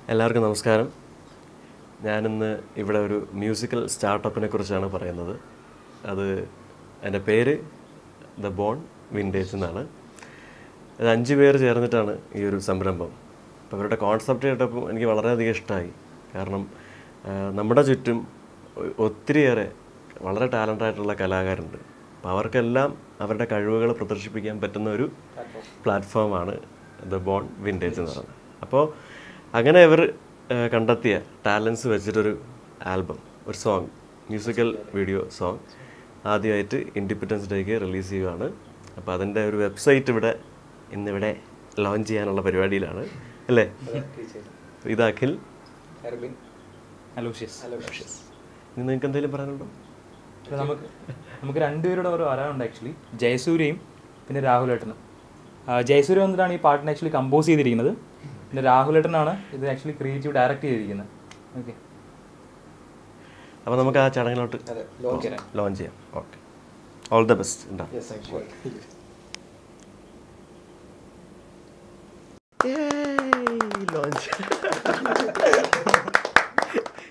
എല്ലാവർക്കും നമസ്കാരം. ഞാനിന്ന് ഇവിടെ ഒരു മ്യൂസിക്കൽ സ്റ്റാർട്ടപ്പിനെ കുറിച്ചാണ് പറയുന്നത്. അത് എൻ്റെ പേര് ദ ബോൺ വിൻറ്റേജ് എന്നാണ്. അത് 5 പേര് ചേർന്നിട്ടാണ് ഈ ഒരു സംരംഭം. അപ്പോൾ അവരുടെ കോൺസെപ്റ്റ് കേട്ടപ്പോൾ എനിക്ക് വളരെയധികം ഇഷ്ടമായി. കാരണം നമ്മുടെ ചുറ്റും ഒത്തിരിയേറെ വളരെ ടാലൻ്റായിട്ടുള്ള കലാകാരുണ്ട്. അപ്പോൾ അവർക്കെല്ലാം അവരുടെ കഴിവുകൾ പ്രദർശിപ്പിക്കാൻ പറ്റുന്ന ഒരു പ്ലാറ്റ്ഫോമാണ് ദ ബോൺ വിൻറ്റേജ് എന്ന് പറയുന്നത്. അപ്പോൾ അങ്ങനെ ഇവർ കണ്ടെത്തിയ ടാലൻസ് വെച്ചിട്ടൊരു ആൽബം, ഒരു സോങ്, മ്യൂസിക്കൽ വീഡിയോ സോങ് ആദ്യമായിട്ട് ഇൻഡിപെൻഡൻസ് ഡേക്ക് റിലീസ് ചെയ്യുകയാണ്. അപ്പോൾ അതിൻ്റെ ഒരു വെബ്സൈറ്റ് ഇന്നിവിടെ ലോഞ്ച് ചെയ്യാനുള്ള പരിപാടിയിലാണ് അല്ലേ? ഇത് അഖിൽ, ഇനി നിങ്ങൾക്ക് എന്തെങ്കിലും പറയാനുണ്ടോ? നമുക്ക് രണ്ടുപേരുടെ ഓരോ ആരാനുണ്ട് ആക്ച്വലി, ജയസൂര്യയും പിന്നെ രാഹുലേട്ടനും. ജയസൂര്യ വന്നിട്ടാണ് ഈ പാട്ടിനെ ആക്ച്വലി കമ്പോസ് ചെയ്തിരിക്കുന്നത്. പിന്നെ രാഹുലേട്ടനാണ് ഇത് ആക്ച്വലി ക്രിയേറ്റീവ് ഡയറക്റ്റ് ചെയ്തിരിക്കുന്നത്. ഓക്കെ, അപ്പോൾ നമുക്ക് ആ ചടങ്ങിലോട്ട് ലോഞ്ച് ചെയ്യാം. Okay, all the best. Launch